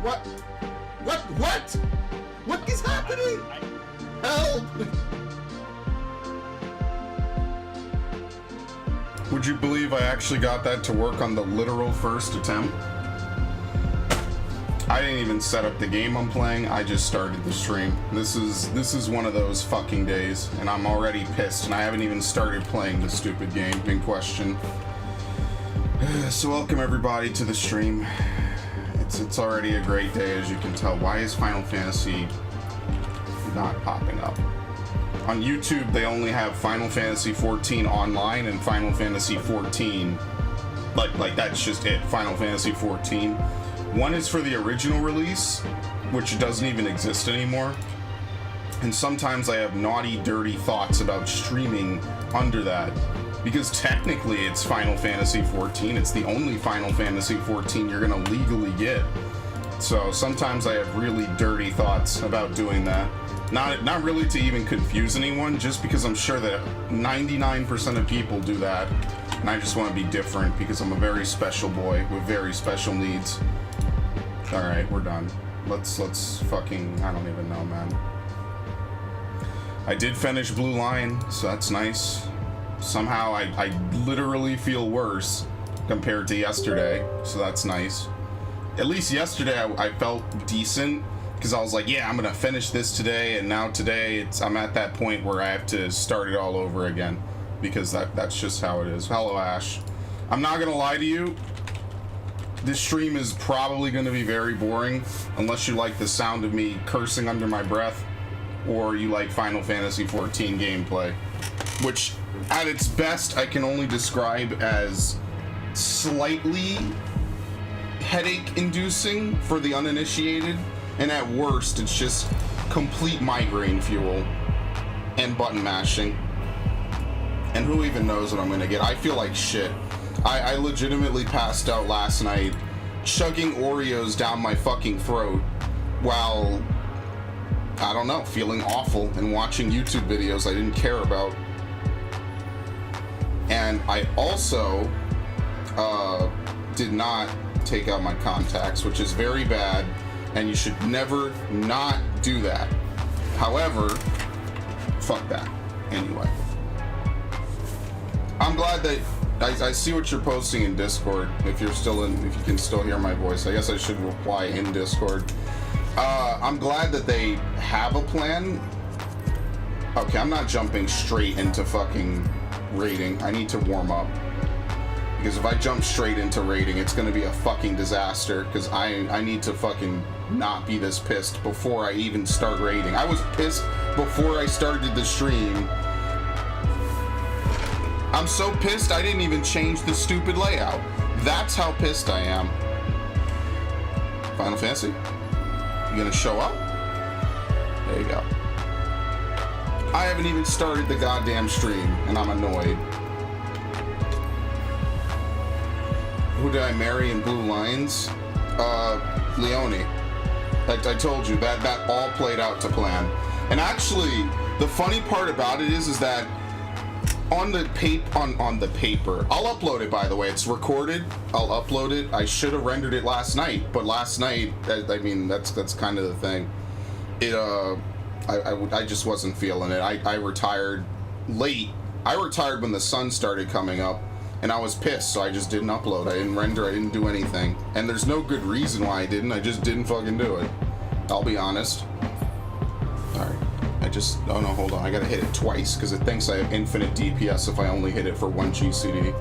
What? What? What is happening? Help! Would you believe I actually got that to work on the literal first attempt? I didn't even set up the game I'm playing, I just started the stream. This is one of those fucking days, and I'm already pissed, and I haven't even started playing the stupid game in question. So welcome everybody to the stream. It's already a great day, as you can tell. Why is Final Fantasy not popping up? On YouTube, they only have Final Fantasy 14 online and Final Fantasy 14. Like that's just it, Final Fantasy 14. One is for the original release, which doesn't even exist anymore. And sometimes I have naughty, dirty thoughts about streaming under that. Because technically it's Final Fantasy 14. It's the only Final Fantasy 14 you're gonna legally get. So sometimes I have really dirty thoughts about doing that. Not really to even confuse anyone, just because I'm sure that 99% of people do that. And I just want to be different because I'm a very special boy with very special needs. Alright, we're done. Let's fucking, I don't even know, man. I did finish Blue Line, so that's nice. Somehow I literally feel worse compared to yesterday, so that's nice. At least yesterday I felt decent, because I was like, yeah, I'm gonna finish this today, and now today I'm at that point where I have to start it all over again, because that's just how it is. Hello, Ash. I'm not gonna lie to you, this stream is probably gonna be very boring, unless you like the sound of me cursing under my breath, or you like Final Fantasy 14 gameplay, which at its best I can only describe as slightly headache-inducing for the uninitiated, and at worst it's just complete migraine fuel and button mashing. And who even knows what I'm gonna get? I feel like shit. I legitimately passed out last night chugging Oreos down my fucking throat while, I don't know, feeling awful and watching YouTube videos I didn't care about. And I also did not take out my contacts, which is very bad, and you should never not do that. However, fuck that. Anyway, I'm glad that I see what you're posting in Discord. If you can still hear my voice, I guess I should reply in Discord. I'm glad that they have a plan. Okay, I'm not jumping straight into fucking raiding. I need to warm up, because if I jump straight into raiding, it's gonna be a fucking disaster, because I need to fucking not be this pissed before I even start raiding. I was pissed before I started the stream. I'm so pissed I didn't even change the stupid layout. That's how pissed I am. Final Fantasy? You gonna show up? There you go. I haven't even started the goddamn stream, and I'm annoyed. Who did I marry in Blue Lines? Leonie. I told you, that all played out to plan. And actually, the funny part about it is that on the paper, I'll upload it, by the way, it's recorded, I'll upload it. I should have rendered it last night, but last night, I mean, that's kind of the thing. I just wasn't feeling it. I retired late. I retired when the sun started coming up, and I was pissed, so I just didn't upload. I didn't render, I didn't do anything. And there's no good reason why I didn't, I just didn't fucking do it. I'll be honest. Alright, oh no, hold on, I gotta hit it twice, because it thinks I have infinite DPS if I only hit it for one GCD.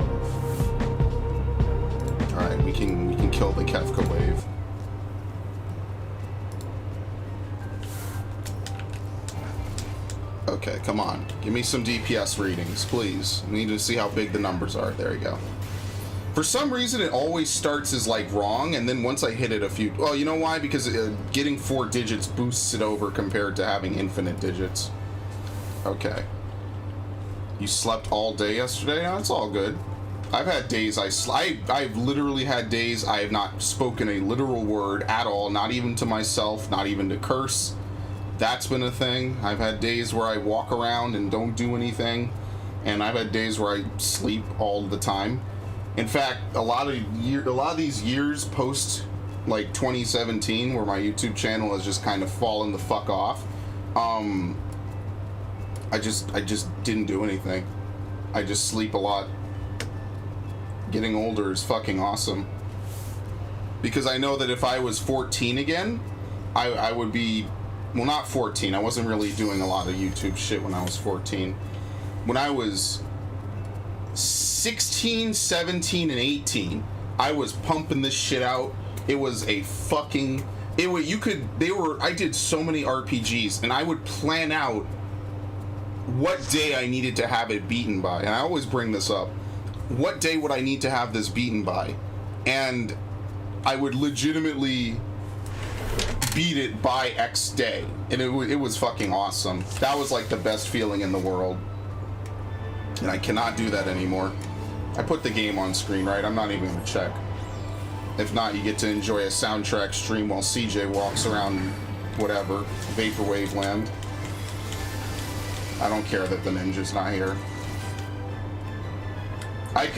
Alright, we can kill the Kefka wave. Okay, come on. Give me some DPS readings, please. We need to see how big the numbers are. There you go. For some reason, it always starts as, like, wrong, and then once I hit it a few... Well, you know why? Because getting 4 digits boosts it over compared to having infinite digits. Okay. You slept all day yesterday? No, it's all good. I've had days I've literally had days I have not spoken a literal word at all, not even to myself, not even to curse. That's been a thing. I've had days where I walk around and don't do anything, and I've had days where I sleep all the time. In fact, a lot of these years post like 2017, where my YouTube channel has just kind of fallen the fuck off. I just didn't do anything. I just sleep a lot. Getting older is fucking awesome. Because I know that if I was 14 again, I would be, well, not 14. I wasn't really doing a lot of YouTube shit when I was 14. When I was 16, 17, and 18, I was pumping this shit out. It was a fucking, I did so many RPGs, and I would plan out what day I needed to have it beaten by. And I always bring this up. What day would I need to have this beaten by? And I would legitimately beat it by X day. And it was fucking awesome. That was like the best feeling in the world. And I cannot do that anymore. I put the game on screen, right? I'm not even gonna check. If not, you get to enjoy a soundtrack stream while CJ walks around, whatever, Vaporwave land. I don't care that the ninja's not here.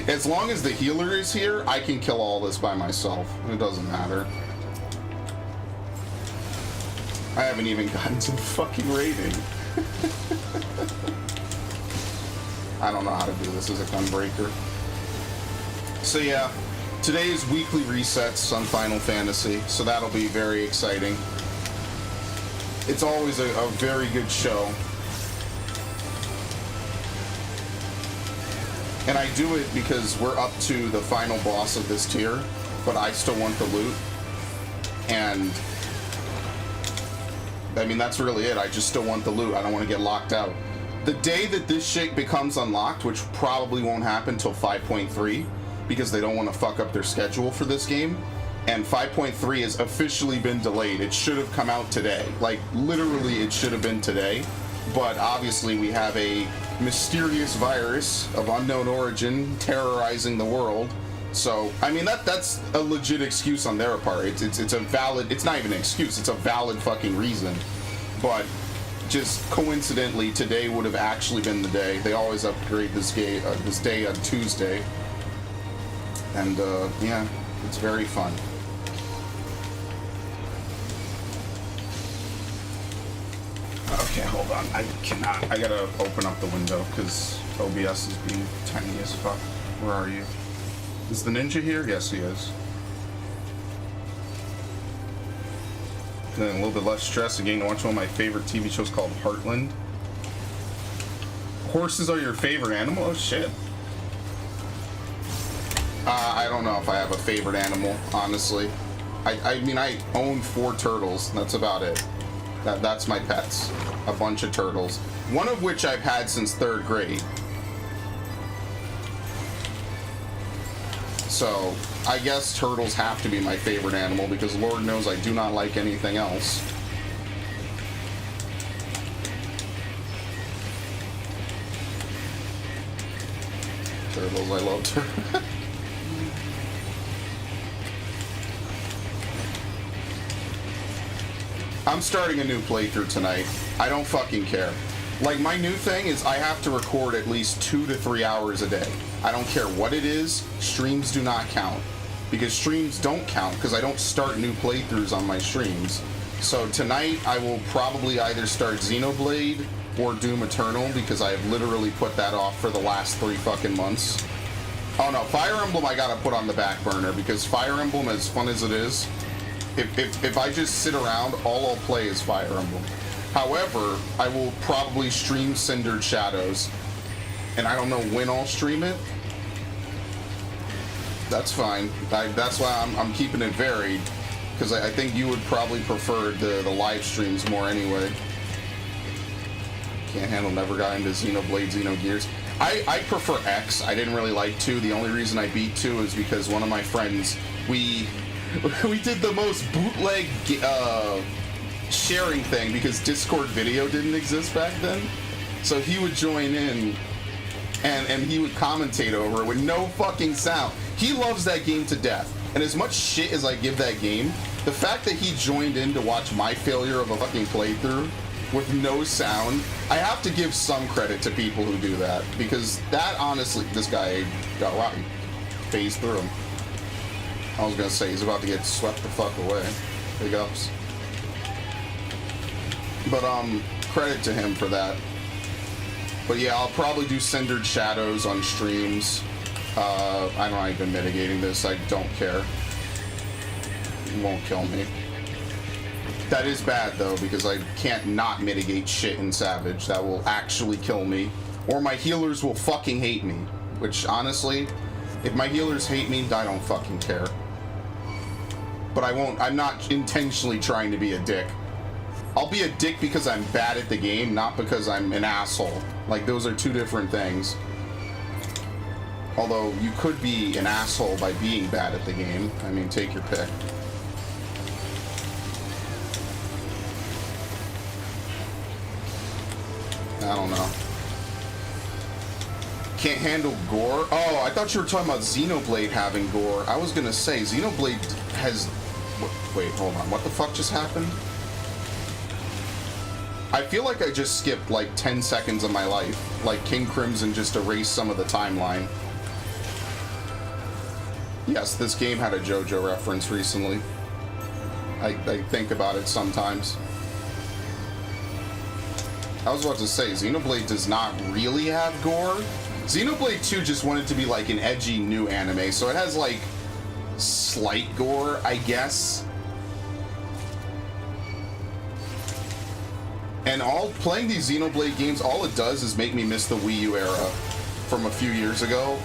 As long as the healer is here, I can kill all this by myself. It doesn't matter. I haven't even gotten to the fucking rating. I don't know how to do this as a gunbreaker. So yeah, today's weekly resets on Final Fantasy, so that'll be very exciting. It's always a very good show. And I do it because we're up to the final boss of this tier, but I still want the loot. And I mean, that's really it. I just still want the loot. I don't want to get locked out. The day that this shit becomes unlocked, which probably won't happen till 5.3, because they don't want to fuck up their schedule for this game, and 5.3 has officially been delayed. It should have come out today. Like, literally, it should have been today. But obviously, we have a mysterious virus of unknown origin terrorizing the world. So, I mean, that's a legit excuse on their part. It's a valid, it's not even an excuse, it's a valid fucking reason. But just coincidentally, today would have actually been the day. They always upgrade this day on Tuesday. And, yeah, it's very fun. Okay, hold on. I gotta open up the window because OBS is being tiny as fuck. Where are you? Is the ninja here? Yes, he is. Feeling a little bit less stress again to watch one of my favorite TV shows called Heartland. Horses are your favorite animal? Oh shit. I don't know if I have a favorite animal, honestly. I mean, I own 4 turtles. That's about it. That's my pets. A bunch of turtles. One of which I've had since 3rd grade. So, I guess turtles have to be my favorite animal because Lord knows I do not like anything else. Turtles, I love turtles. I'm starting a new playthrough tonight. I don't fucking care. Like, my new thing is I have to record at least 2 to 3 hours a day. I don't care what it is. Streams do not count. Because streams don't count because I don't start new playthroughs on my streams. So tonight I will probably either start Xenoblade or Doom Eternal because I have literally put that off for the last 3 fucking months. Oh no, Fire Emblem I gotta put on the back burner because Fire Emblem, as fun as it is, if I just sit around, all I'll play is Fire Emblem. However, I will probably stream Cindered Shadows, and I don't know when I'll stream it. That's fine. That's why I'm keeping it varied, because I think you would probably prefer the live streams more anyway. Can't handle, never got into Xenoblade, Xenogears. I prefer X. I didn't really like 2. The only reason I beat 2 is because one of my friends, we did the most bootleg sharing thing because Discord video didn't exist back then. So he would join in and he would commentate over it with no fucking sound. He loves that game to death. And as much shit as I give that game, the fact that he joined in to watch my failure of a fucking playthrough with no sound, I have to give some credit to people who do that. Because that, honestly, this guy got right. Phased through him. I was gonna say, he's about to get swept the fuck away. Big ups. But, credit to him for that. But yeah, I'll probably do Cindered Shadows on streams. I'm not even mitigating this, I don't care. It won't kill me. That is bad though, because I can't not mitigate shit in Savage. That will actually kill me. Or my healers will fucking hate me. Which, honestly, if my healers hate me, I don't fucking care. But I'm not intentionally trying to be a dick. I'll be a dick because I'm bad at the game, not because I'm an asshole. Like, those are two different things. Although, you could be an asshole by being bad at the game. I mean, take your pick. I don't know. Can't handle gore? Oh, I thought you were talking about Xenoblade having gore. I was gonna say, Xenoblade has... Wait, hold on. What the fuck just happened? I feel like I just skipped like 10 seconds of my life. Like King Crimson just erased some of the timeline. Yes, this game had a JoJo reference recently. I think about it sometimes. I was about to say, Xenoblade does not really have gore. Xenoblade 2 just wanted to be like an edgy new anime, so it has like slight gore, I guess. And playing these Xenoblade games, all it does is make me miss the Wii U era from a few years ago.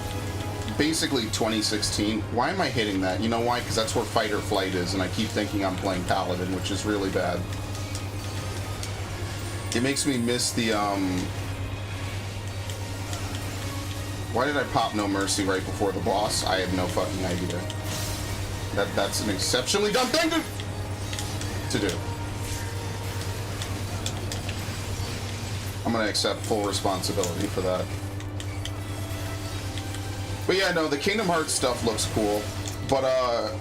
Basically 2016. Why am I hitting that? You know why? Because that's where Fight or Flight is, and I keep thinking I'm playing Paladin, which is really bad. It makes me miss the, Why did I pop No Mercy right before the boss? I have no fucking idea. That's an exceptionally dumb thing to do. I'm gonna accept full responsibility for that. But yeah, no, the Kingdom Hearts stuff looks cool. But,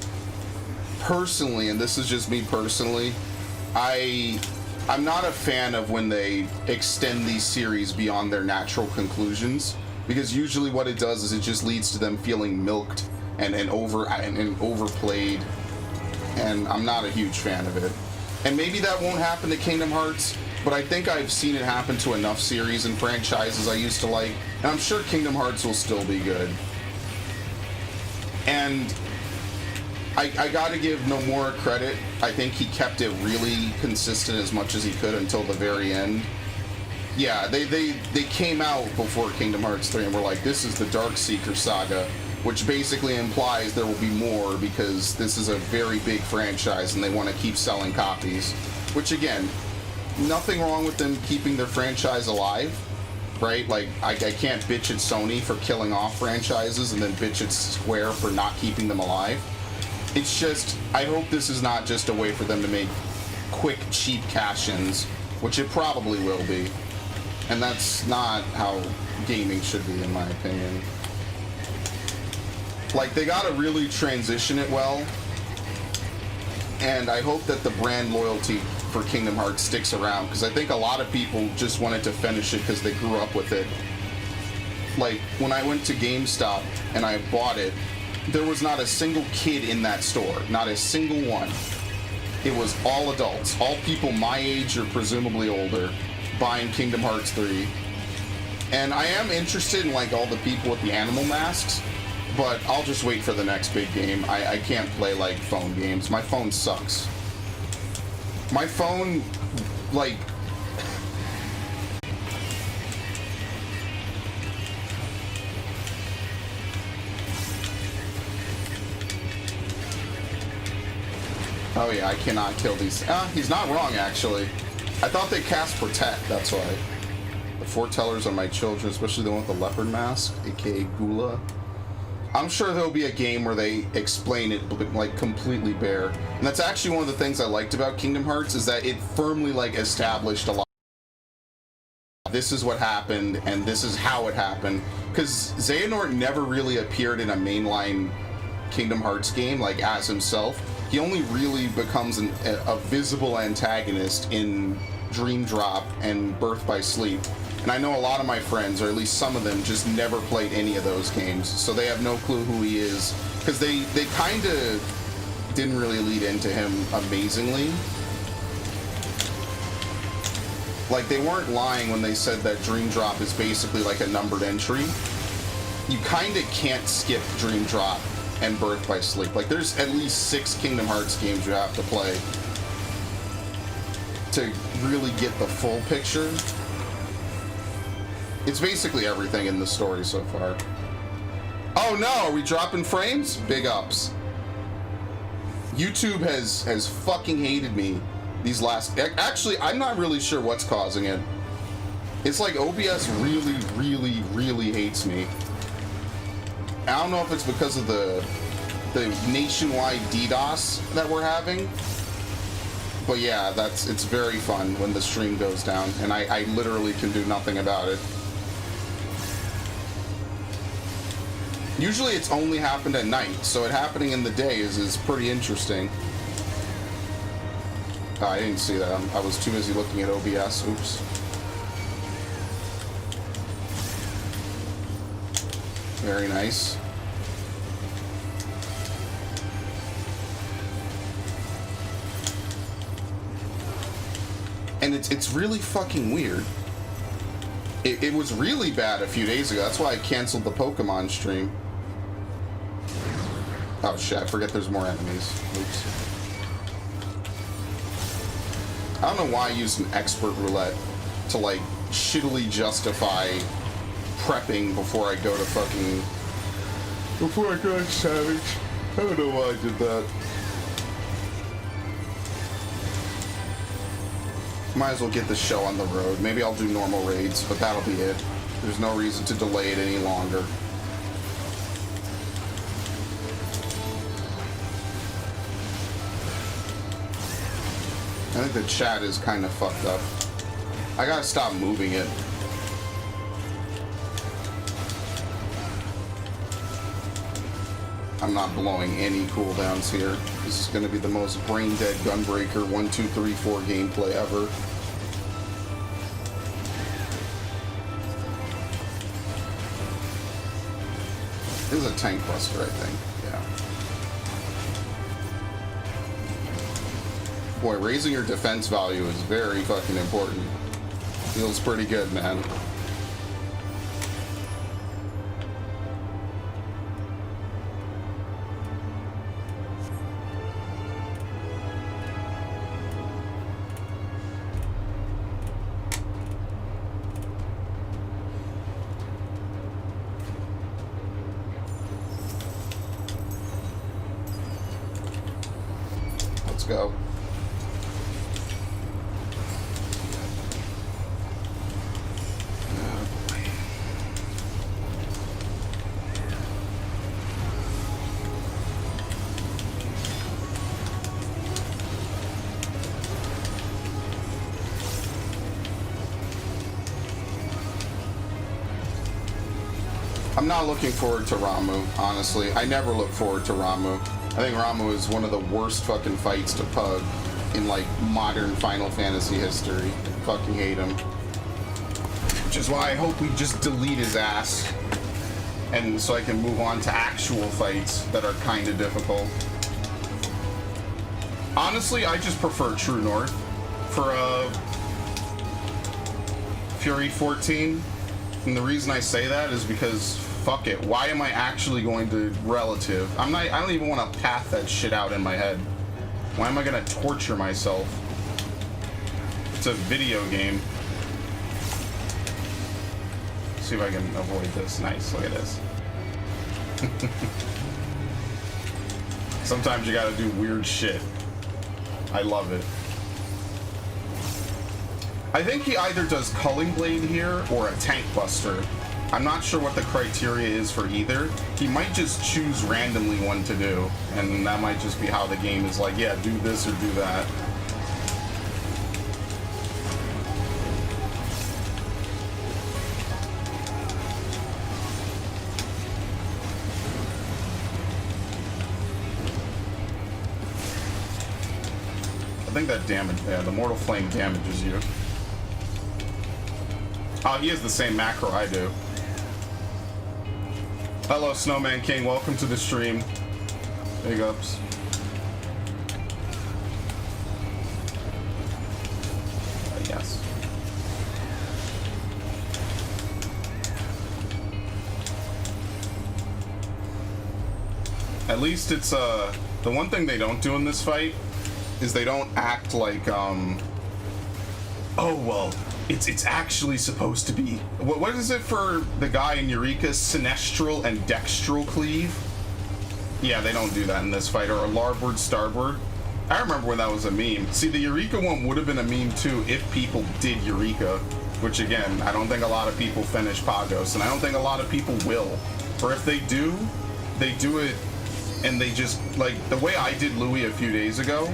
personally, and this is just me personally, I'm not a fan of when they extend these series beyond their natural conclusions, because usually what it does is it just leads to them feeling milked and overplayed, and I'm not a huge fan of it. And maybe that won't happen to Kingdom Hearts, but I think I've seen it happen to enough series and franchises I used to like, and I'm sure Kingdom Hearts will still be good. And I gotta give Nomura credit. I think he kept it really consistent as much as he could until the very end. Yeah, they came out before Kingdom Hearts 3 and were like, this is the Darkseeker saga, which basically implies there will be more because this is a very big franchise and they want to keep selling copies. Which again, nothing wrong with them keeping their franchise alive, right? Like, I can't bitch at Sony for killing off franchises and then bitch at Square for not keeping them alive. It's just, I hope this is not just a way for them to make quick, cheap cash-ins, which it probably will be. And that's not how gaming should be, in my opinion. Like, they gotta really transition it well. And I hope that the brand loyalty for Kingdom Hearts sticks around, because I think a lot of people just wanted to finish it because they grew up with it. Like, when I went to GameStop and I bought it, there was not a single kid in that store. Not a single one. It was all adults. All people my age or presumably older buying Kingdom Hearts 3. And I am interested in, like, all the people with the animal masks, but I'll just wait for the next big game. I can't play, like, phone games. My phone sucks. My phone, like... Oh yeah, I cannot kill these. He's not wrong, actually. I thought they cast Protect, that's why. The foretellers are my children, especially the one with the leopard mask, aka Gula. I'm sure there'll be a game where they explain it, like, completely bare. And that's actually one of the things I liked about Kingdom Hearts, is that it firmly, like, established a lot. This is what happened, and this is how it happened. Because Xehanort never really appeared in a mainline Kingdom Hearts game, like, as himself. he only really becomes a visible antagonist in Dream Drop and Birth by Sleep. And I know a lot of my friends, or at least some of them, just never played any of those games, so they have no clue who he is, because they kind of didn't really lead into him amazingly. Like, they weren't lying when they said that Dream Drop is basically like a numbered entry. You kind of can't skip Dream Drop and Birth by Sleep. Like, there's at least 6 Kingdom Hearts games you have to play to really get the full picture. It's basically everything in the story so far. Oh no, are we dropping frames? Big ups. YouTube has fucking hated me these last... Actually, I'm not really sure what's causing it. It's like OBS really, really, really hates me. I don't know if it's because of the nationwide DDoS that we're having. But yeah, it's very fun when the stream goes down, and I literally can do nothing about it. Usually it's only happened at night, so it happening in the day is pretty interesting. Oh, I didn't see that. I was too busy looking at OBS. Oops. Very nice. And it's really fucking weird. It was really bad a few days ago. That's why I canceled the Pokemon stream. Oh shit, I forget there's more enemies. Oops. I don't know why I used an expert roulette to, like, shittily justify prepping before I go to fucking... Before I go to Savage. I don't know why I did that. Might as well get the show on the road. Maybe I'll do normal raids, but that'll be it. There's no reason to delay it any longer. I think the chat is kind of fucked up. I gotta stop moving it. I'm not blowing any cooldowns here. This is gonna be the most brain-dead Gunbreaker 1, 2, 3, 4 gameplay ever. This is a tank buster, I think. Yeah. Boy, raising your defense value is very fucking important. Feels pretty good, man. Go. I'm not looking forward to Ramuh, honestly. I never look forward to Ramuh. I think Ramuh is one of the worst fucking fights to pug in, like, modern Final Fantasy history. I fucking hate him. Which is why I hope we just delete his ass. And so I can move on to actual fights that are kind of difficult. Honestly, I just prefer True North for Fury 14. And the reason I say that is because fuck it. Why am I actually going to relative? I don't even want to path that shit out in my head. Why am I going to torture myself? It's a video game. See if I can avoid this. Nice. Look at this. Sometimes you gotta do weird shit. I love it. I think he either does Culling Blade here or a Tank Buster. I'm not sure what the criteria is for either. He might just choose randomly one to do, and that might just be how the game is like, yeah, do this or do that. think that damage, yeah, the Mortal Flame damages you. Oh, he has the same macro I do. Hello, Snowman King. Welcome to the stream. Big ups. Yes. At least it's, the one thing they don't do in this fight is they don't act like, oh, well, it's actually supposed to be, what is it for the guy in Eureka? Sinestral and dextral cleave? Yeah, they don't do that in this fight, or larboard, starboard. I remember when that was a meme. See, the Eureka one would have been a meme too if people did Eureka, which again, I don't think a lot of people finish Pagos, and I don't think a lot of people will. Or if they do it, and they just, like, the way I did Louis a few days ago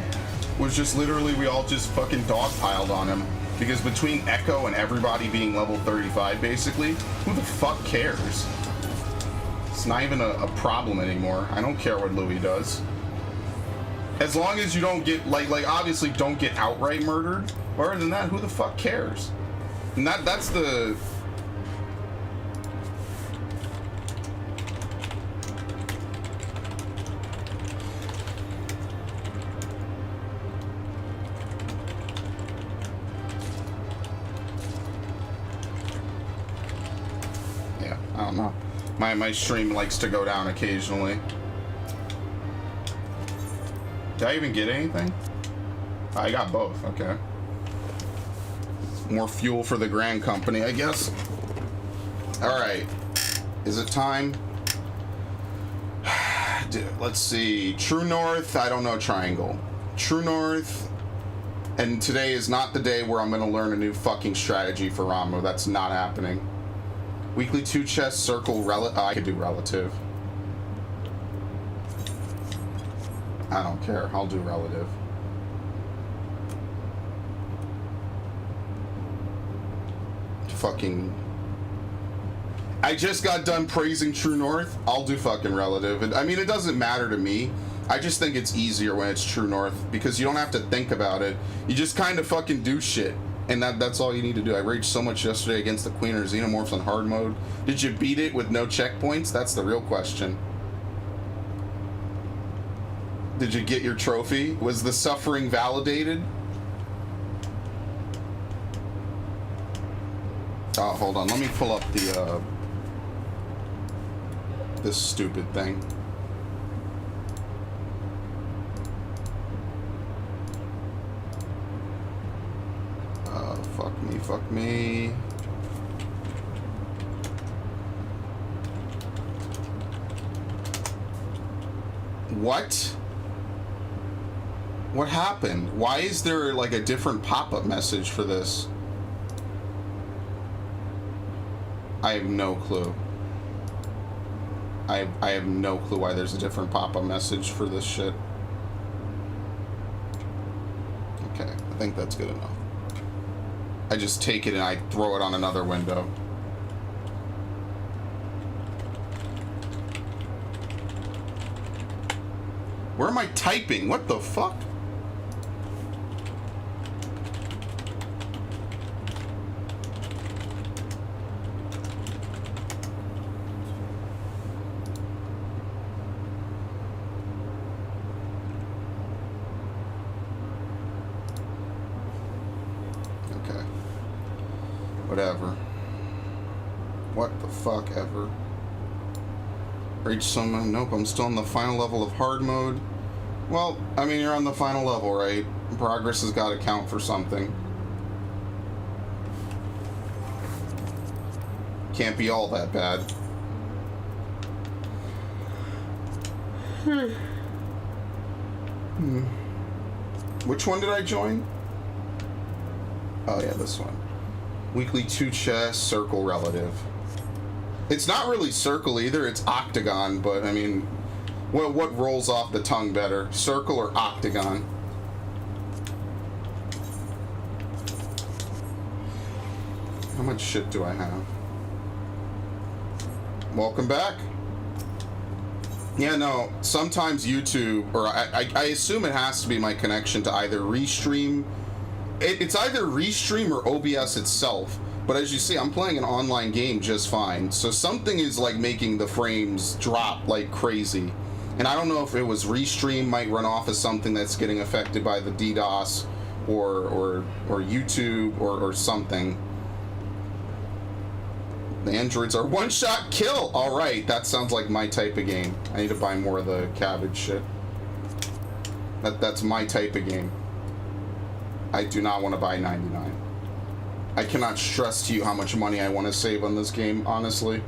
was just literally we all just fucking dogpiled on him. Because between Echo and everybody being level 35, basically, who the fuck cares? It's not even a problem anymore. I don't care what Louis does. As long as you don't get, like obviously don't get outright murdered. Other than that, who the fuck cares? And that's the... I don't know. My stream likes to go down occasionally. Did I even get anything? I got both, okay. More fuel for the Grand Company, I guess. Alright. Is it time? Let's see. True North, I don't know Triangle. True North, and today is not the day where I'm gonna learn a new fucking strategy for Ramuh. That's not happening. Weekly 2 chest, circle, I could do relative. I don't care, I'll do relative. Fucking... I just got done praising True North, I'll do fucking relative. I mean, it doesn't matter to me. I just think it's easier when it's True North, because you don't have to think about it. You just kind of fucking do shit. And that's all you need to do. I raged so much yesterday against the Queen or Xenomorphs on hard mode. Did you beat it with no checkpoints? That's the real question. Did you get your trophy? Was the suffering validated? Oh, hold on. Let me pull up the, this stupid thing. Fuck me. What? What happened? Why is there like a different pop-up message for this? I have no clue. I have no clue why there's a different pop-up message for this shit. Okay, I think that's good enough. I just take it and I throw it on another window. Where am I typing? What the fuck? Whatever. What the fuck ever. Rage summon. Nope, I'm still on the final level of hard mode. Well, I mean, you're on the final level, right? Progress has got to count for something. Can't be all that bad. Which one did I join? Oh yeah, this one. Weekly 2 chess, circle, relative. It's not really circle either, it's octagon, but I mean, what rolls off the tongue better? Circle or octagon? How much shit do I have? Welcome back. Yeah, no, sometimes YouTube, or I assume it has to be my connection to either Restream. It's either Restream or OBS itself. But as you see, I'm playing an online game just fine. So something is like making the frames drop like crazy. And I don't know if it was Restream might run off as something that's getting affected by the DDoS or YouTube or something. The androids are one-shot kill! Alright, that sounds like my type of game. I need to buy more of the cabbage shit. That's my type of game. I do not want to buy 99. I cannot stress to you how much money I want to save on this game, honestly.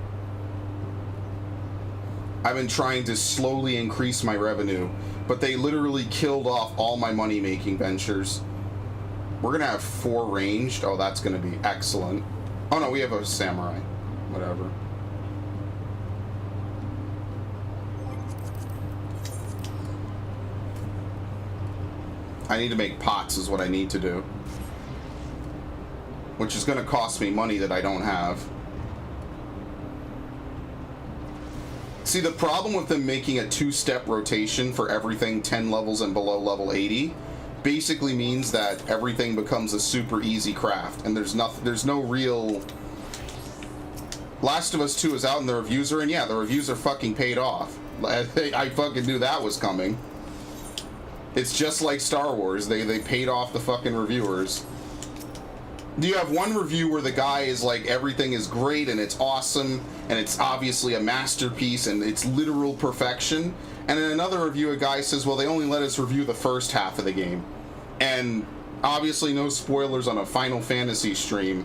I've been trying to slowly increase my revenue, but they literally killed off all my money-making ventures. We're gonna have 4 ranged. Oh, that's gonna be excellent. Oh no, we have a samurai. Whatever. I need to make pots is what I need to do. Which is going to cost me money that I don't have. See, the problem with them making a 2-step rotation for everything 10 levels and below level 80 basically means that everything becomes a super easy craft, and there's no real... Last of Us 2 is out and the reviews are in. Yeah, the reviews are fucking paid off. I fucking knew that was coming. It's just like Star Wars. They paid off the fucking reviewers. You have one review where the guy is like, everything is great and it's awesome and it's obviously a masterpiece and it's literal perfection. And in another review, a guy says, well, they only let us review the first half of the game. And obviously no spoilers on a Final Fantasy stream.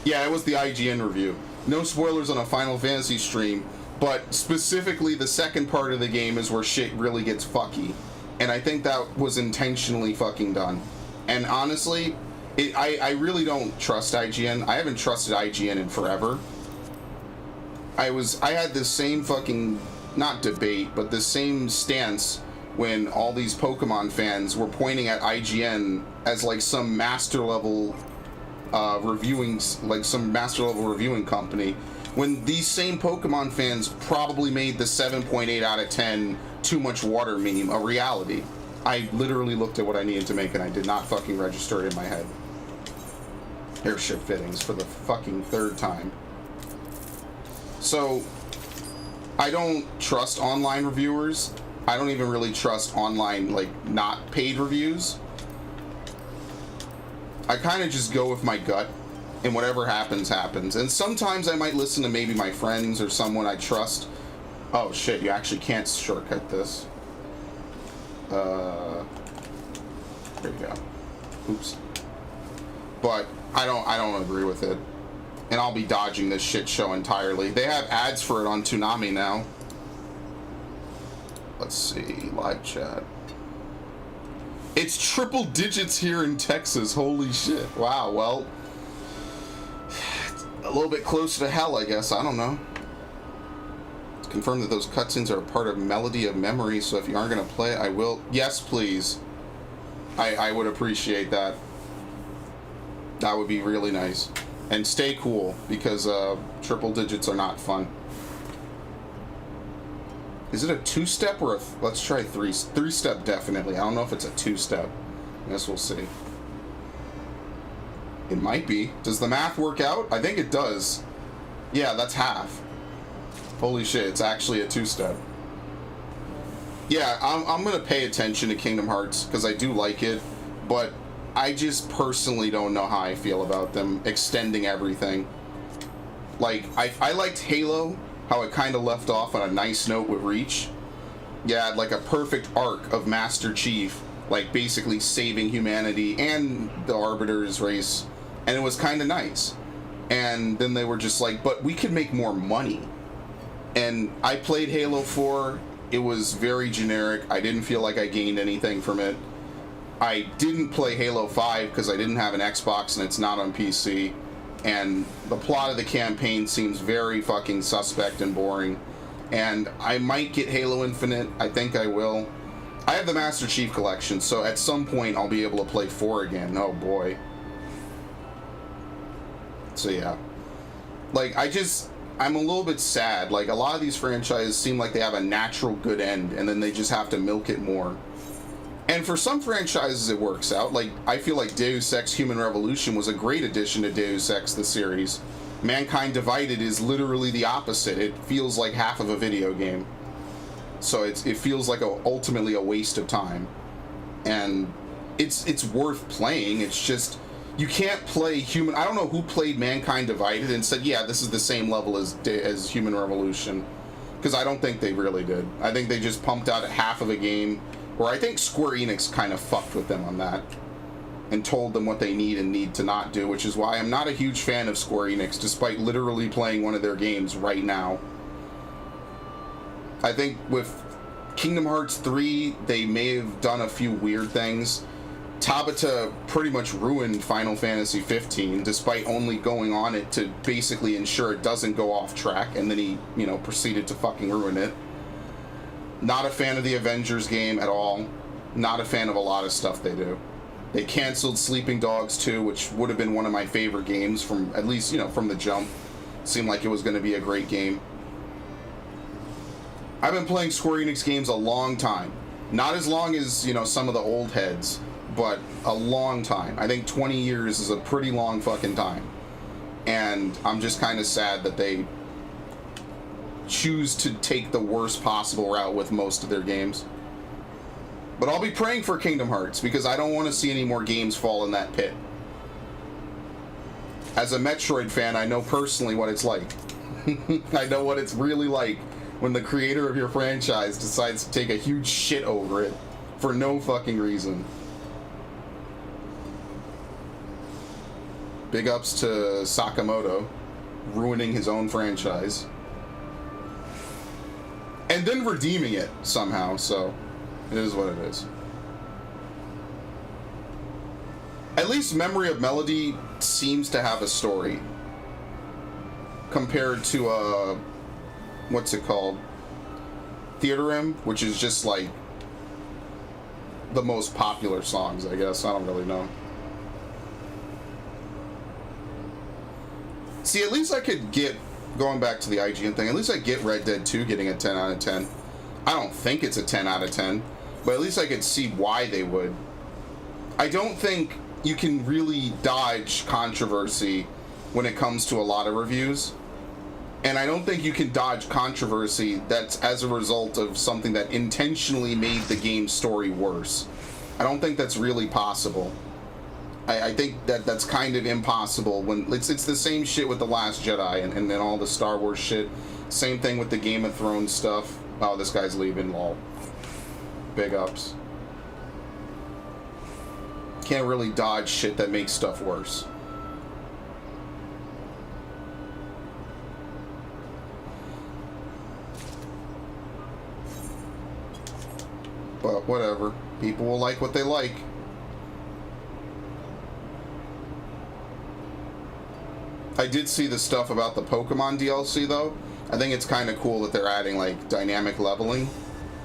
Yeah, it was the IGN review. No spoilers on a Final Fantasy stream, but specifically the second part of the game is where shit really gets fucky. And I think that was intentionally fucking done. And honestly, I really don't trust IGN. I haven't trusted IGN in forever. I had this same fucking, not debate, but this same stance when all these Pokemon fans were pointing at IGN as like some master level reviewing company, when these same Pokemon fans probably made the 7.8 out of 10 too much water meme a reality. I literally looked at what I needed to make and I did not fucking register it in my head. Airship fittings for the fucking 3rd time. So, I don't trust online reviewers. I don't even really trust online, like, not paid reviews. I kind of just go with my gut, and whatever happens, happens. And sometimes I might listen to maybe my friends or someone I trust. Oh shit, you actually can't shortcut this. There you go. Oops. But I don't agree with it. And I'll be dodging this shit show entirely. They have ads for it on Toonami now. Let's see, live chat. It's triple digits here in Texas. Holy shit. Wow, well, a little bit closer to hell, I guess. I don't know. It's confirmed that those cutscenes are a part of Melody of Memory, so if you aren't going to play it, I will. Yes, please. I would appreciate that. That would be really nice. And stay cool, because triple digits are not fun. Is it a 2-step or a... Let's try 3-step, definitely. I don't know if it's a 2-step. I guess we'll see. It might be. Does the math work out? I think it does. Yeah, that's half. Holy shit, it's actually a 2-step. Yeah, I'm going to pay attention to Kingdom Hearts, because I do like it, but I just personally don't know how I feel about them extending everything. Like, I liked Halo, how it kind of left off on a nice note with Reach. Yeah, like a perfect arc of Master Chief, like basically saving humanity and the Arbiter's race, and it was kind of nice. And then they were just like, but we could make more money. And I played Halo 4, it was very generic, I didn't feel like I gained anything from it. I didn't play Halo 5 because I didn't have an Xbox and it's not on PC. And the plot of the campaign seems very fucking suspect and boring. And I might get Halo Infinite. I think I will. I have the Master Chief Collection, so at some point I'll be able to play 4 again. Oh boy. So yeah. Like, I I'm a little bit sad. Like, a lot of these franchises seem like they have a natural good end, and then they just have to milk it more. And for some franchises, it works out. Like, I feel like Deus Ex Human Revolution was a great addition to Deus Ex, the series. Mankind Divided is literally the opposite. It feels like half of a video game. So it feels like ultimately a waste of time. And it's worth playing. It's just, you can't play Human... I don't know who played Mankind Divided and said, yeah, this is the same level as Human Revolution. Because I don't think they really did. I think they just pumped out half of a game. Or I think Square Enix kind of fucked with them on that. And told them what they need and need to not do. Which is why I'm not a huge fan of Square Enix, despite literally playing one of their games right now. I think with Kingdom Hearts 3, they may have done a few weird things. Tabata pretty much ruined Final Fantasy 15, despite only going on it to basically ensure it doesn't go off track, and then he, you know, proceeded to fucking ruin it. Not a fan of the Avengers game at all. Not a fan of a lot of stuff they do. They canceled Sleeping Dogs 2, which would have been one of my favorite games from, at least, you know, from the jump. Seemed like it was going to be a great game. I've been playing Square Enix games a long time. Not as long as, you know, some of the old heads, but a long time. I think 20 years is a pretty long fucking time. And I'm just kind of sad that they choose to take the worst possible route with most of their games. But I'll be praying for Kingdom Hearts, because I don't want to see any more games fall in that pit. As a Metroid fan, I know personally what it's like. I know what it's really like when the creator of your franchise decides to take a huge shit over it for no fucking reason. Big ups to Sakamoto, ruining his own franchise. And then redeeming it somehow, so it is what it is. At least Memory of Melody seems to have a story. Compared to, what's it called? Theatrhythm, which is just like the most popular songs, I guess. I don't really know. See, at least I could get, going back to the IGN thing, at least I get Red Dead 2 getting a 10 out of 10. I don't think it's a 10 out of 10, but at least I could see why they would. I don't think you can really dodge controversy when it comes to a lot of reviews. And I don't think you can dodge controversy that's as a result of something that intentionally made the game's story worse. I don't think that's really possible. I think that's kind of impossible. When it's the same shit with The Last Jedi and then all the Star Wars shit. Same thing with the Game of Thrones stuff. Oh, this guy's leaving, lol. Big ups. Can't really dodge shit that makes stuff worse. But whatever. People will like what they like. I did see the stuff about the Pokemon DLC, though. I think it's kind of cool that they're adding, like, dynamic leveling.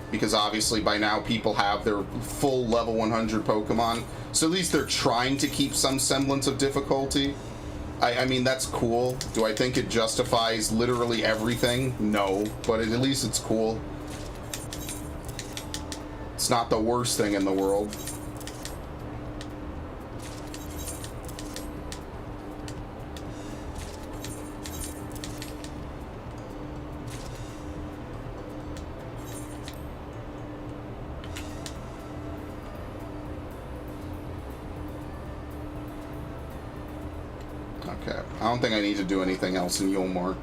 Because obviously by now people have their full level 100 Pokemon. So at least they're trying to keep some semblance of difficulty. I mean, that's cool. Do I think it justifies literally everything? No. But at least it's cool. It's not the worst thing in the world. Okay, I don't think I need to do anything else in Yulmore.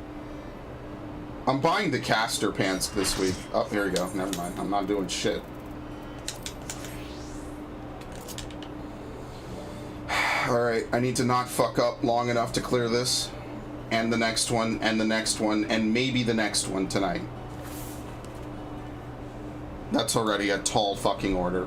I'm buying the caster pants this week. Oh, here we go. Never mind. I'm not doing shit. Alright, I need to not fuck up long enough to clear this. And the next one, and the next one, and maybe the next one tonight. That's already a tall fucking order.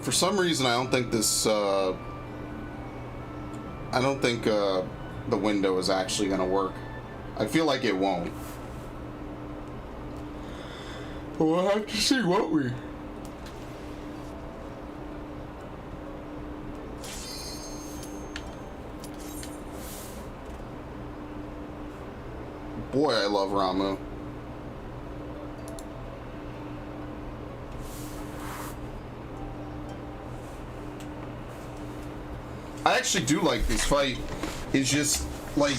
For some reason, I don't think this, I don't think, the window is actually gonna work. I feel like it won't. But we'll have to see, won't we? Boy, I love Ramuh. I actually do like this fight. It's just, like,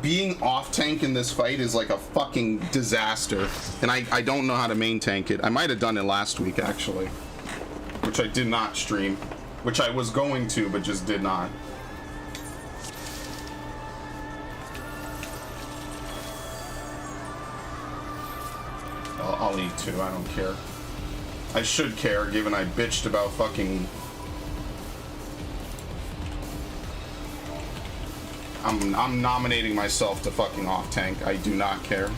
being off-tank in this fight is like a fucking disaster. And I don't know how to main tank it. I might have done it last week, actually. Which I did not stream. Which I was going to, but just did not. I'll eat too, I don't care. I should care, given I bitched about fucking... I'm nominating myself to fucking off-tank. I do not care.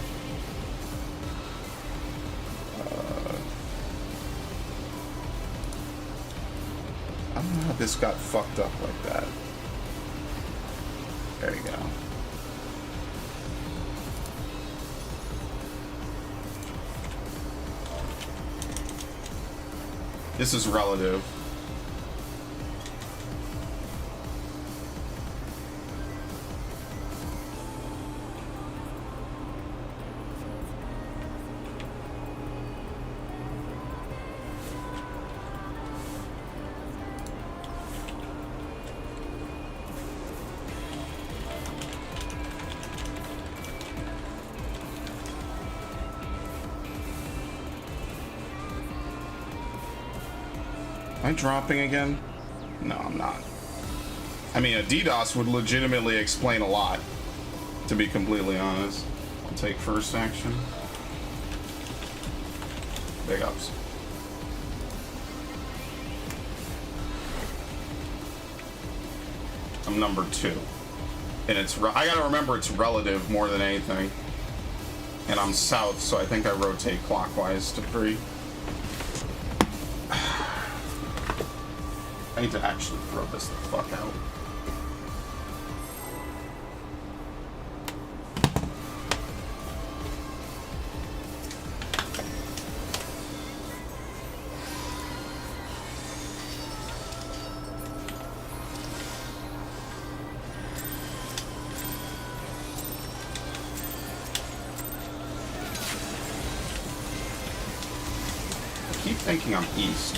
I don't know how this got fucked up like that. There you go. This is relative. Am I dropping again? No, I'm not. I mean, a DDoS would legitimately explain a lot, to be completely honest. I'll take first action. Big ups. I'm number 2. And it's, I gotta remember it's relative more than anything. And I'm south, so I think I rotate clockwise to 3. I need to actually throw this the fuck out. I keep thinking I'm east.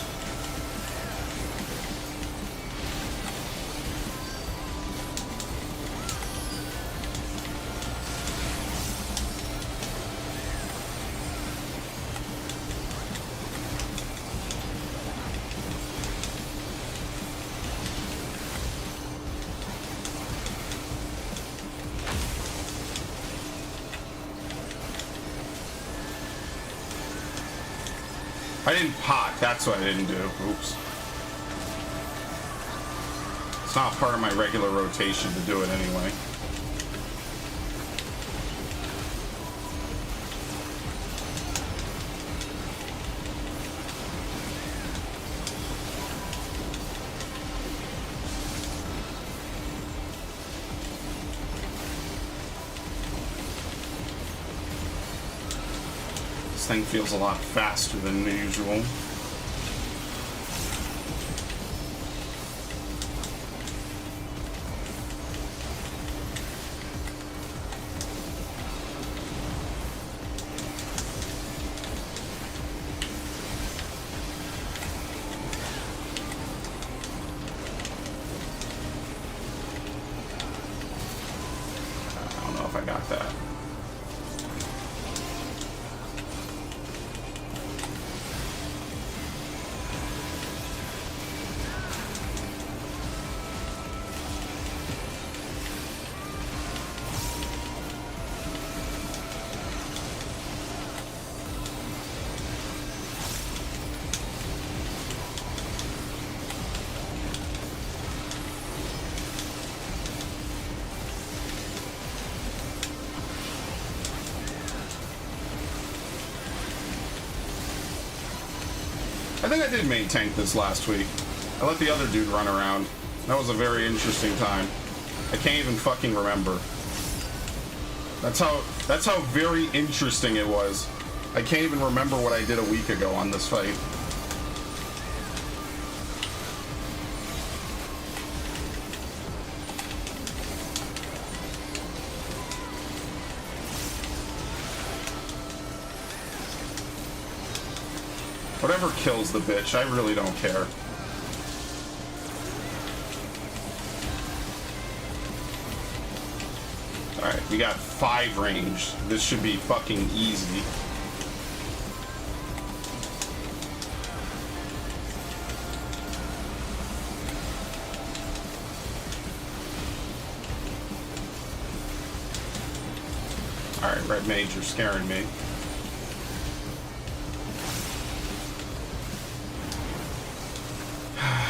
I didn't pot, that's what I didn't do. Oops. It's not part of my regular rotation to do it anyway. This thing feels a lot faster than usual. I don't know if I got that. I think I did main tank this last week. I let the other dude run around. That was a very interesting time. I can't even fucking remember. That's how very interesting it was. I can't even remember what I did a week ago on this fight. Whatever kills the bitch, I really don't care. Alright, we got 5 range. This should be fucking easy. Alright, Red Mage, you're scaring me.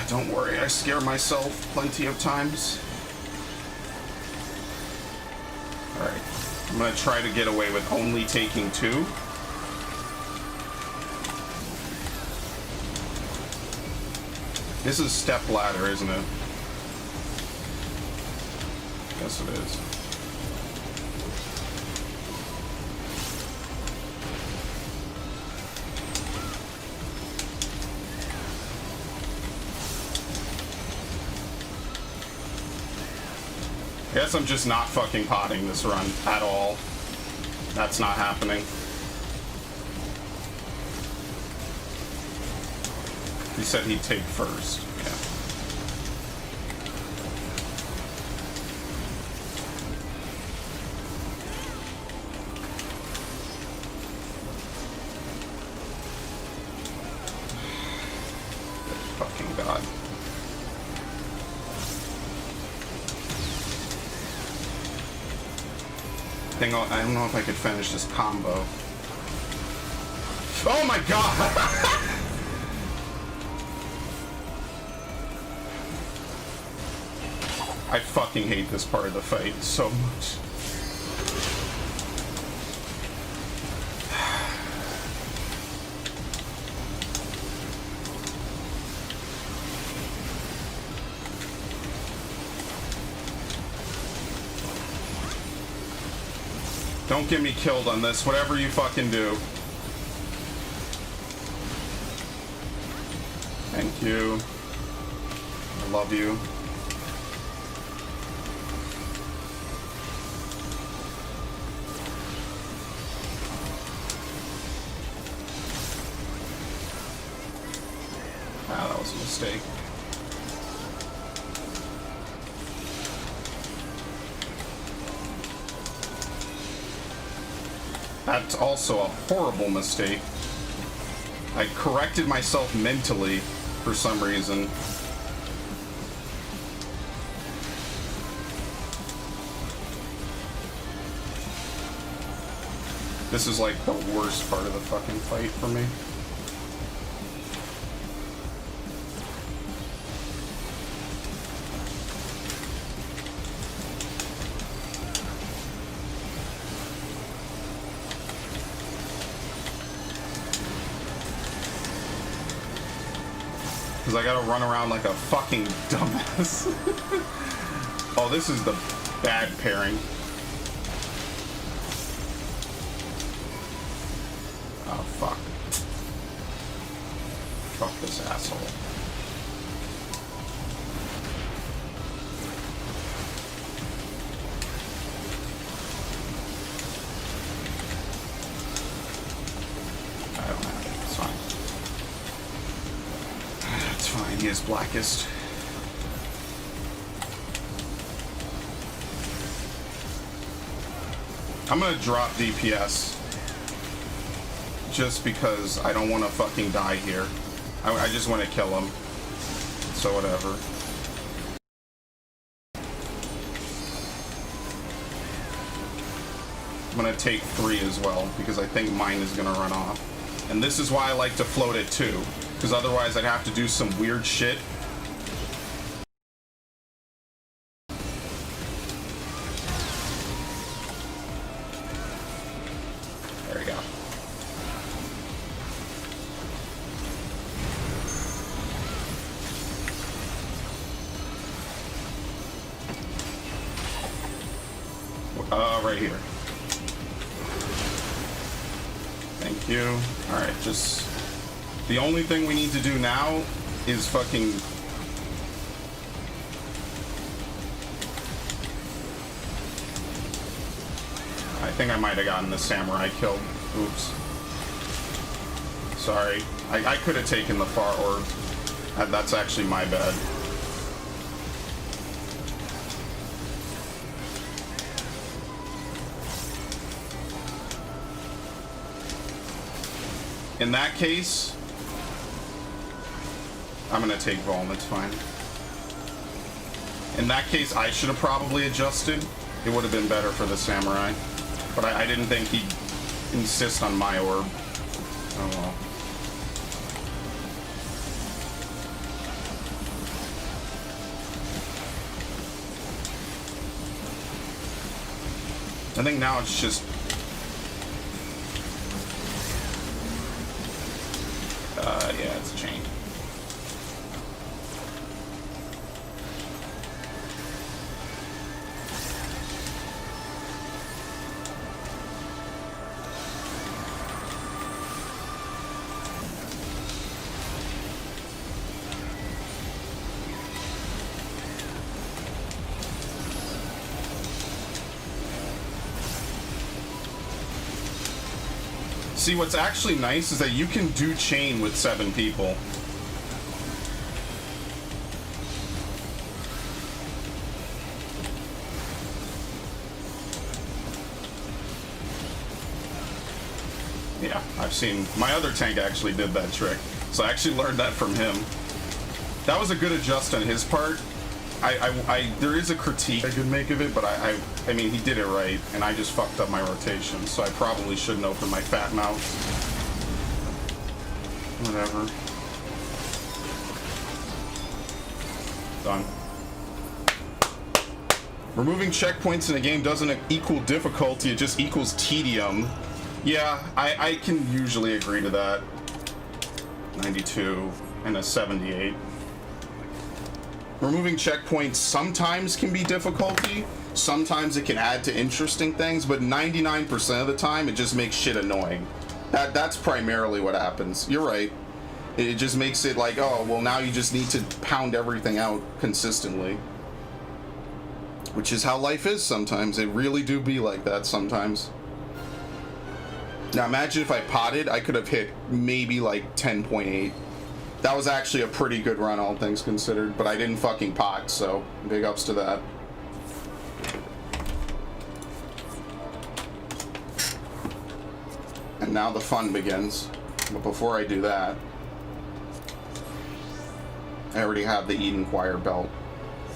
Don't worry, I scare myself plenty of times. Alright, I'm gonna try to get away with only taking 2. This is step ladder, isn't it? Yes, it is. I guess I'm just not fucking potting this run at all. That's not happening. He said he'd take first. Yeah. Fucking God. I don't know if I could finish this combo. Oh my God! I fucking hate this part of the fight so much. Don't get me killed on this, whatever you fucking do. Thank you. I love you. Ah, that was a mistake. That's also a horrible mistake. I corrected myself mentally for some reason. This is like the worst part of the fucking fight for me. Because I gotta run around like a fucking dumbass. Oh, this is the bad pairing. Oh, fuck. Fuck this asshole. I don't have it. It's fine. It's fine. He is blackest. I'm gonna drop DPS. Just because I don't want to fucking die here. I just want to kill him. So whatever. I'm gonna take 3 as well, because I think mine is gonna run off. And this is why I like to float it too, because otherwise I'd have to do some weird shit. There we go. Right here. Thank you. Alright, just... The only thing we need to do now is fucking... I think I might have gotten the samurai killed. Oops. Sorry. I could have taken the far orb. That's actually my bad. In that case, I'm gonna take Vuln, it's fine. In that case, I should have probably adjusted. It would have been better for the samurai. But I didn't think he'd insist on my orb. Oh well. I think now it's just... yeah, it's chain. See, what's actually nice is that you can do chain with 7 people. Yeah, I've seen... My other tank actually did that trick. So I actually learned that from him. That was a good adjust on his part. There is a critique I could make of it, but I mean, he did it right, and I just fucked up my rotation, so I probably shouldn't open my fat mouth. Whatever. Done. Removing checkpoints in a game doesn't equal difficulty, it just equals tedium. Yeah, I can usually agree to that. 92 and a 78. Removing checkpoints sometimes can be difficulty, sometimes it can add to interesting things, but 99% of the time it just makes shit annoying. That's primarily what happens. You're right. It just makes it like, oh, well now you just need to pound everything out consistently. Which is how life is sometimes. It really do be like that sometimes. Now imagine if I potted, I could have hit maybe like 10.8. That was actually a pretty good run, all things considered, but I didn't fucking pot, so big ups to that. And now the fun begins. But before I do that, I already have the Eden Choir belt.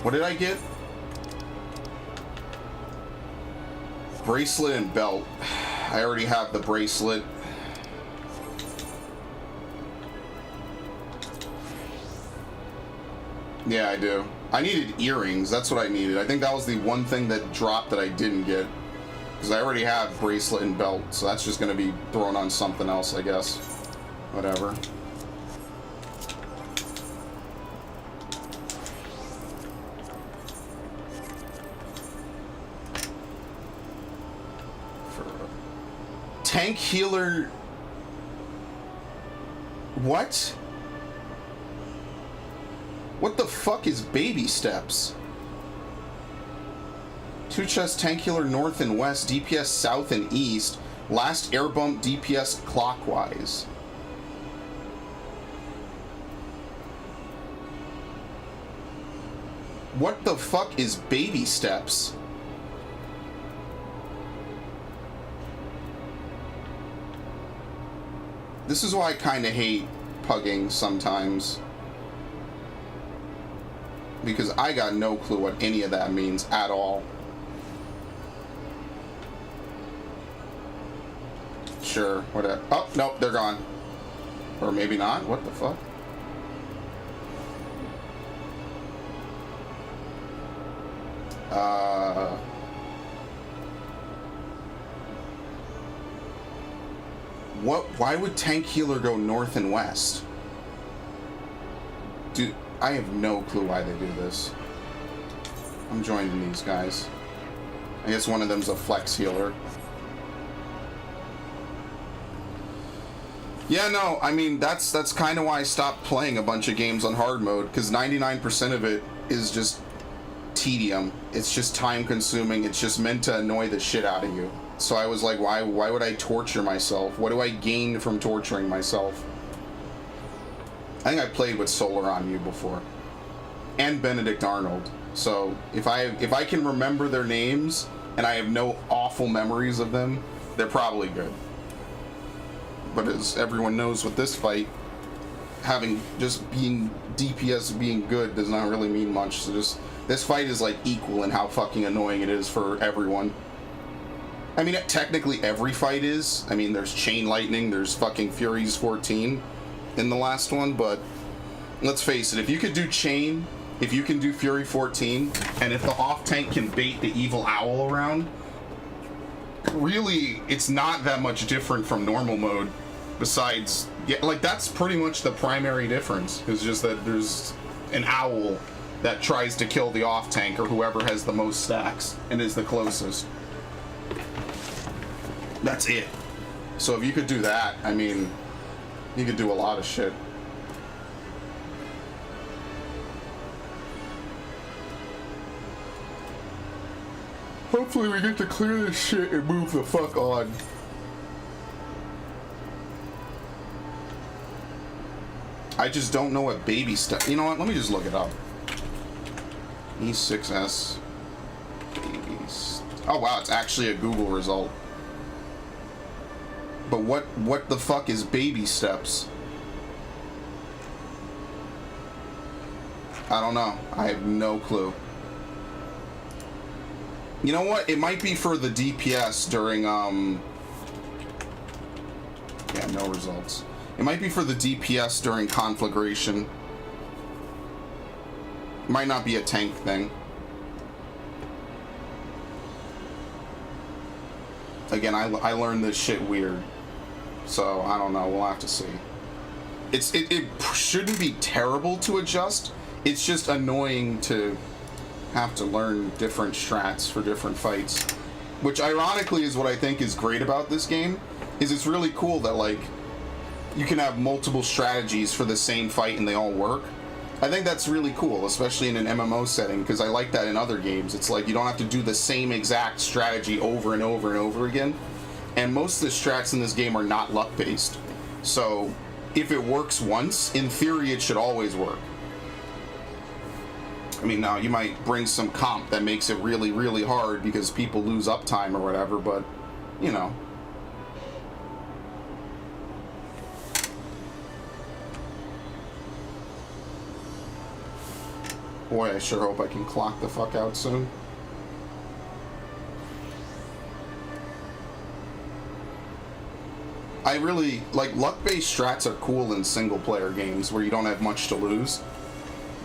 What did I get? Bracelet and belt. I already have the bracelet. Yeah, I do. I needed earrings. That's what I needed. I think that was the one thing that dropped that I didn't get. Because I already have bracelet and belt, so that's just going to be thrown on something else, I guess. Whatever. Tank healer... What? What the fuck is baby steps? 2 chest tank healer north and west, DPS south and east. Last air bump DPS clockwise. What the fuck is baby steps? This is why I kinda hate pugging sometimes. Because I got no clue what any of that means at all. Sure, whatever. Oh, nope, they're gone. Or maybe not. What the fuck? What? Why would tank healer go north and west? Dude, I have no clue why they do this. I'm joining these guys. I guess one of them's a flex healer. Yeah, no, I mean, that's kind of why I stopped playing a bunch of games on hard mode, because 99% of it is just tedium. It's just time consuming. It's just meant to annoy the shit out of you. So I was like, why would I torture myself? What do I gain from torturing myself? I think I played with Solar on You before. And Benedict Arnold. So if I can remember their names and I have no awful memories of them, they're probably good. But as everyone knows with this fight, having just being DPS being good does not really mean much. So just this fight is like equal in how fucking annoying it is for everyone. I mean, technically every fight is. I mean, there's Chain Lightning, there's fucking Furies 14 in the last one, but let's face it, if you could do Chain, if you can do Fury 14, and if the off tank can bait the evil owl around, really, it's not that much different from normal mode. Besides, yeah, like that's pretty much the primary difference. Is just that there's an owl that tries to kill the off tank or whoever has the most stacks and is the closest. That's it. So if you could do that, I mean, you could do a lot of shit. Hopefully we get to clear this shit and move the fuck on. I just don't know what baby step. You know what? Let me just look it up. E6S. Oh wow, it's actually a Google result. But what the fuck is baby steps? I don't know. I have no clue. You know what? It might be for the DPS during yeah, no results. It might be for the DPS during conflagration. It might not be a tank thing. Again, I learned this shit weird. So, I don't know. We'll have to see. It shouldn't be terrible to adjust. It's just annoying to have to learn different strats for different fights. Which, ironically, is what I think is great about this game. Is it's really cool that, like, you can have multiple strategies for the same fight and they all work. I think that's really cool, especially in an MMO setting, because I like that in other games. It's like you don't have to do the same exact strategy over and over and over again. And most of the strats in this game are not luck-based. So, if it works once, in theory it should always work. I mean, now you might bring some comp that makes it really, really hard because people lose uptime or whatever, but, you know. Boy, I sure hope I can clock the fuck out soon. I really, like, luck-based strats are cool in single-player games where you don't have much to lose.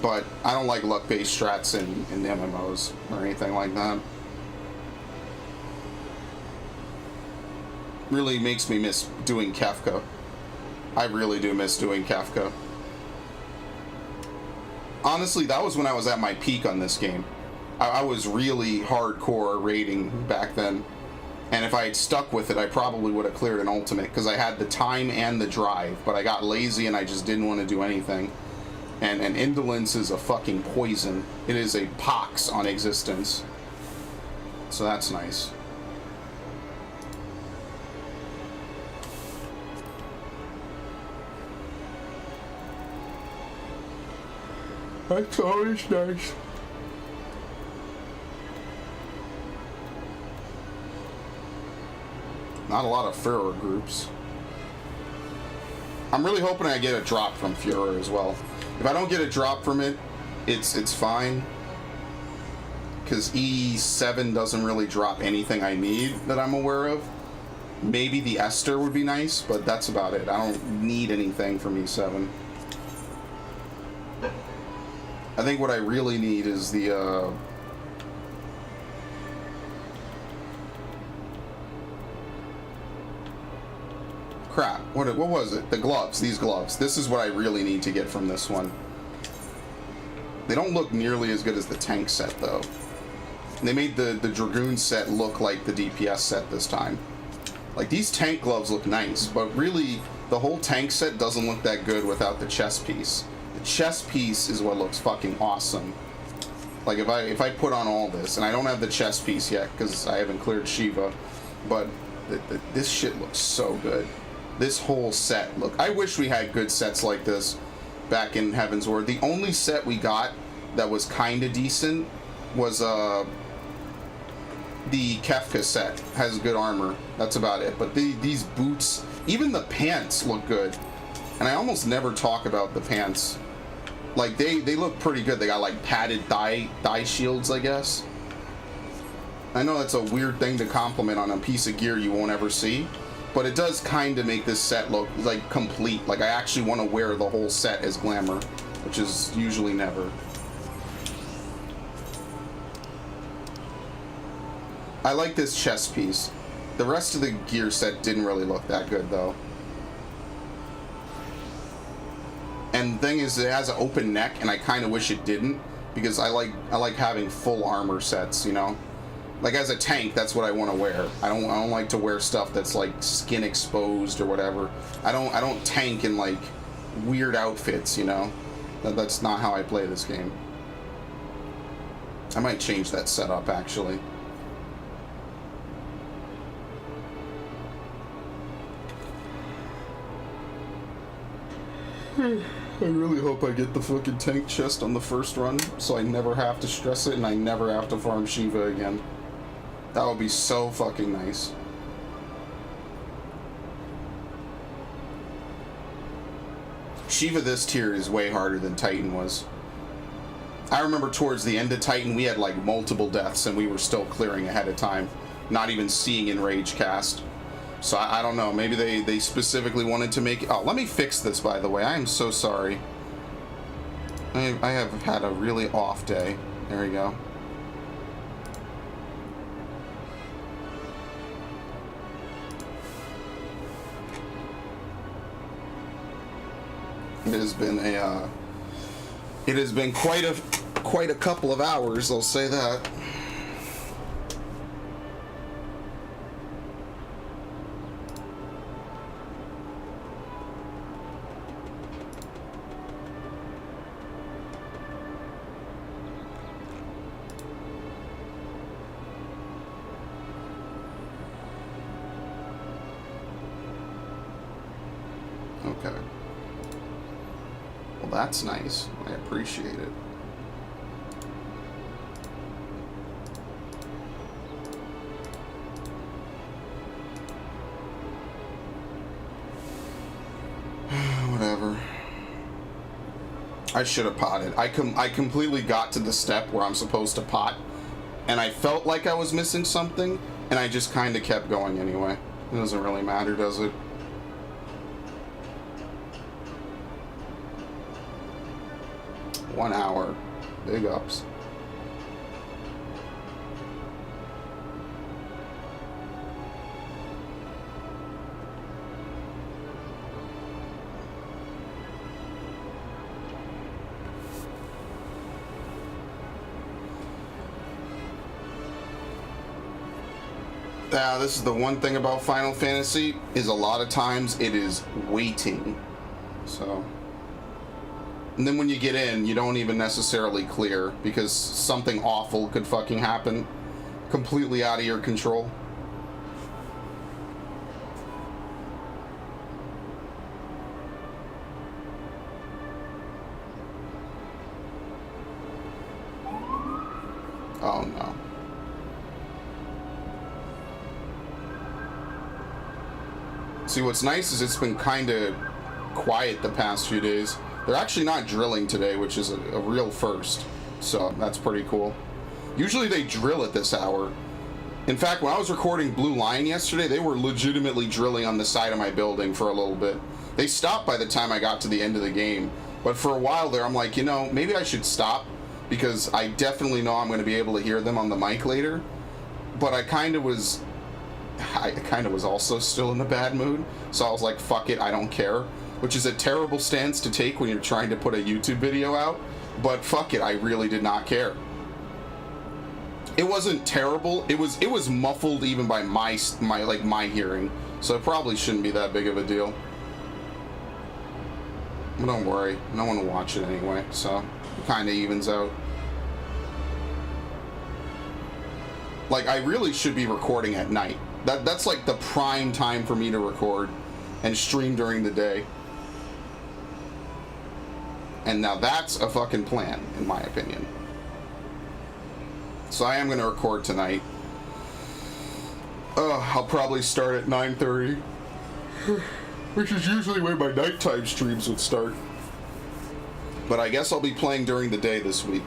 But I don't like luck-based strats in MMOs or anything like that. Really makes me miss doing Kefka. I really do miss doing Kefka. Honestly, that was when I was at my peak on this game. I was really hardcore raiding back then. And if I had stuck with it, I probably would have cleared an ultimate, because I had the time and the drive, but I got lazy and I just didn't want to do anything. And indolence is a fucking poison. It is a pox on existence. So that's nice. That's always nice. Not a lot of Führer groups. I'm really hoping I get a drop from Führer as well. If I don't get a drop from it, it's fine. Because E7 doesn't really drop anything I need that I'm aware of. Maybe the Esther would be nice, but that's about it. I don't need anything from E7. I think what I really need is the, crap. What was it? The gloves. These gloves. This is what I really need to get from this one. They don't look nearly as good as the tank set, though. They made the Dragoon set look like the DPS set this time. Like, these tank gloves look nice, but really, the whole tank set doesn't look that good without the chest piece. The chest piece is what looks fucking awesome. Like, if I put on all this, and I don't have the chest piece yet, because I haven't cleared Shiva, but this shit looks so good. This whole set, look, I wish we had good sets like this back in Heavensward. The only set we got that was kinda decent was, the Kefka set. Has good armor. That's about it. But these boots, even the pants look good. And I almost never talk about the pants. Like, they look pretty good. They got, like, padded thigh shields, I guess. I know that's a weird thing to compliment on a piece of gear you won't ever see. But it does kind of make this set look, like, complete. Like, I actually want to wear the whole set as Glamour, which is usually never. I like this chest piece. The rest of the gear set didn't really look that good, though. And the thing is, it has an open neck, and I kind of wish it didn't, because I like having full armor sets, you know? Like, as a tank, that's what I want to wear. I don't like to wear stuff that's, like, skin exposed or whatever. I don't tank in, like, weird outfits, you know? That's not how I play this game. I might change that setup, actually. I really hope I get the fucking tank chest on the first run, so I never have to stress it and I never have to farm Shiva again. That would be so fucking nice. Shiva this tier is way harder than Titan was. I remember towards the end of Titan, we had like multiple deaths and we were still clearing ahead of time, not even seeing Enrage cast. So I don't know, maybe they specifically wanted to make it. Oh, let me fix this, by the way. I am so sorry. I have had a really off day. There we go. It has been quite a couple of hours, I'll say that. Okay. Well, that's nice. I appreciate it. Whatever. I should have potted. I completely got to the step where I'm supposed to pot, and I felt like I was missing something, and I just kind of kept going anyway. It doesn't really matter, does it? One hour. Big ups. This is the one thing about Final Fantasy, is a lot of times it is waiting. So... And then when you get in, you don't even necessarily clear, because something awful could fucking happen. Completely out of your control. Oh no. See, what's nice is it's been kind of quiet the past few days. They're actually not drilling today, which is a real first. So that's pretty cool. Usually they drill at this hour. In fact, when I was recording Blue Lion yesterday, they were legitimately drilling on the side of my building for a little bit. They stopped by the time I got to the end of the game. But for a while there, I'm like, you know, maybe I should stop, because I definitely know I'm going to be able to hear them on the mic later. But I kind of was also still in a bad mood. So I was like, fuck it, I don't care. Which is a terrible stance to take when you're trying to put a YouTube video out, but fuck it, I really did not care. It wasn't terrible. It was muffled even by my hearing, so it probably shouldn't be that big of a deal. But don't worry, no one will watch it anyway, so it kind of evens out. Like, I really should be recording at night. That's like the prime time for me to record and stream during the day. And now that's a fucking plan, in my opinion. So I am going to record tonight. I'll probably start at 9:30. Which is usually when my nighttime streams would start. But I guess I'll be playing during the day this week.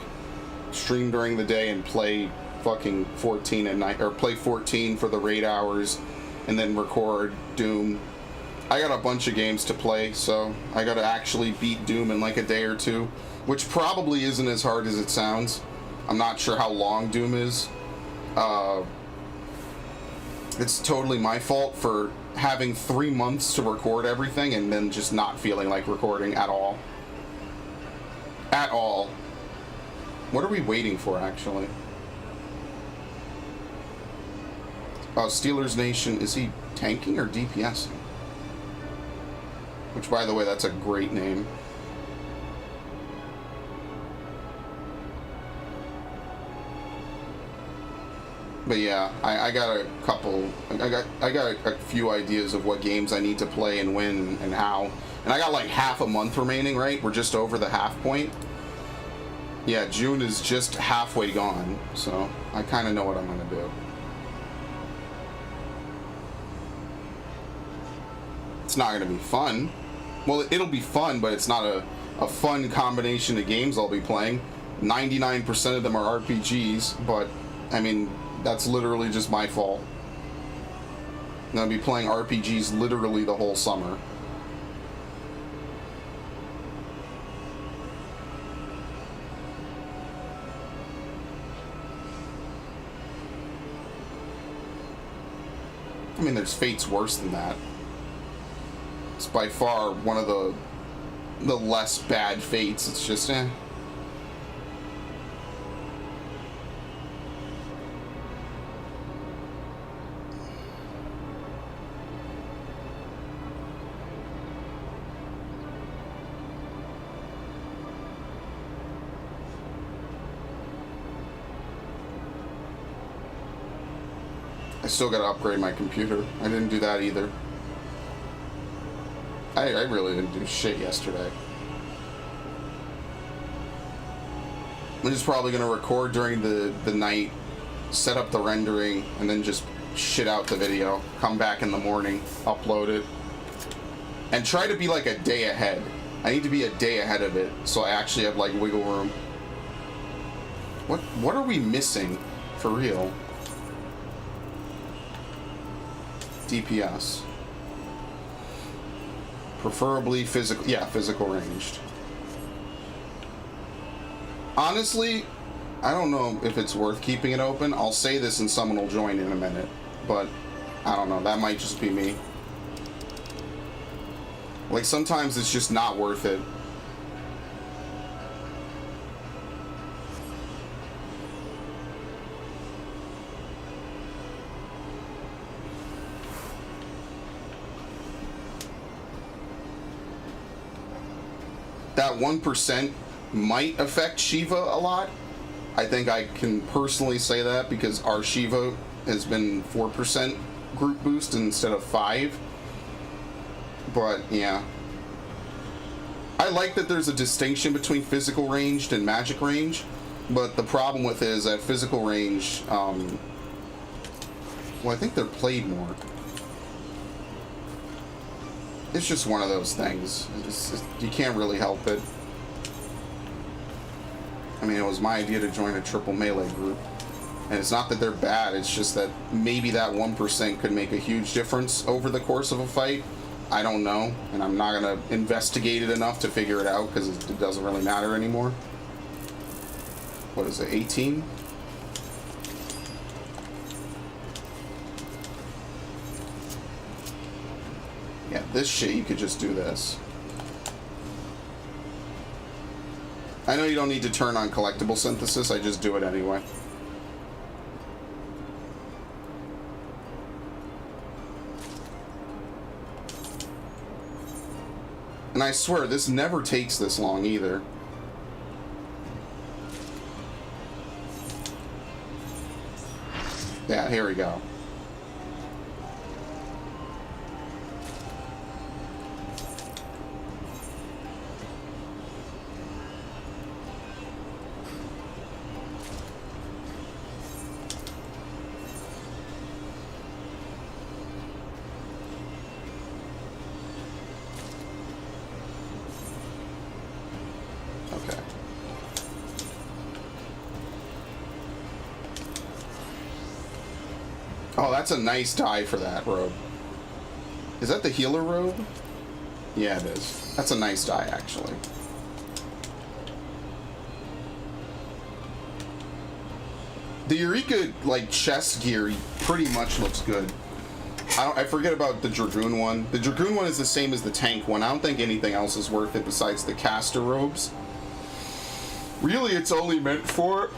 Stream during the day and play fucking 14 at night. Or play 14 for the raid hours. And then record Doom. I got a bunch of games to play, so I gotta actually beat Doom in like a day or two. Which probably isn't as hard as it sounds. I'm not sure how long Doom is. It's totally my fault for having 3 months to record everything and then just not feeling like recording at all. At all. What are we waiting for, actually? Steelers Nation, is he tanking or DPSing? Which, by the way, that's a great name. But yeah, I got a couple. I got a few ideas of what games I need to play and when and how. And I got like half a month remaining, right? We're just over the half point. Yeah, June is just halfway gone, so I kind of know what I'm gonna do. It's not gonna be fun. Well, it'll be fun, but it's not a fun combination of games I'll be playing. 99% of them are RPGs, but I mean, that's literally just my fault. And I'll be playing RPGs literally the whole summer. I mean, there's fates worse than that. It's by far one of the less bad fates. It's just, eh. I still gotta upgrade my computer. I didn't do that either. I really didn't do shit yesterday. I'm just probably gonna record during the night, set up the rendering, and then just shit out the video. Come back in the morning, upload it, and try to be like a day ahead. I need to be a day ahead of it, so I actually have like wiggle room. What are we missing, for real? DPS. Preferably physical, yeah, physical ranged. Honestly, I don't know if it's worth keeping it open. I'll say this and someone will join in a minute, but I don't know, that might just be me. Like, sometimes it's just not worth it. That 1% might affect Shiva a lot. I think I can personally say that because our Shiva has been 4% group boost instead of 5. But yeah, I like that there's a distinction between physical ranged and magic range, but the problem with it is that physical range, well, I think they're played more. It's just one of those things. You can't really help it. I mean, it was my idea to join a triple melee group. And it's not that they're bad, it's just that maybe that 1% could make a huge difference over the course of a fight. I don't know, and I'm not going to investigate it enough to figure it out because it doesn't really matter anymore. What is it, 18? Yeah, this shit, you could just do this. I know you don't need to turn on collectible synthesis, I just do it anyway. And I swear, this never takes this long either. Yeah, here we go. Okay. Oh, that's a nice dye for that robe. Is that the healer robe? Yeah, it is. That's a nice dye, actually. The Eureka, like, chest gear pretty much looks good. I forget about the Dragoon one. The Dragoon one is the same as the tank one. I don't think anything else is worth it besides the caster robes. Really, it's only meant for,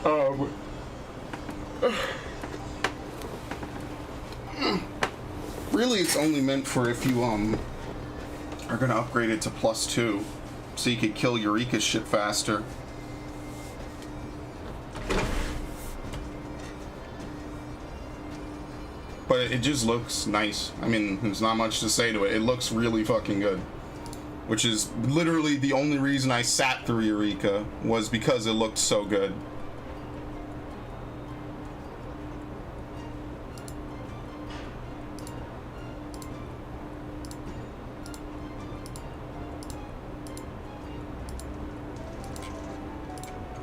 really, it's only meant for if you, are gonna upgrade it to +2, so you could kill Eureka's shit faster. But it just looks nice. I mean, there's not much to say to it. It looks really fucking good. Which is literally the only reason I sat through Eureka, was because it looked so good.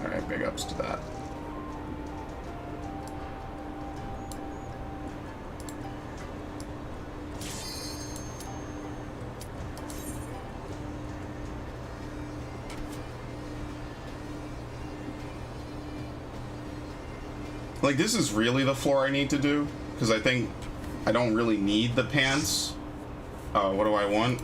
Alright, big ups to that. Like, this is really the floor I need to do, because I think I don't really need the pants. What do I want?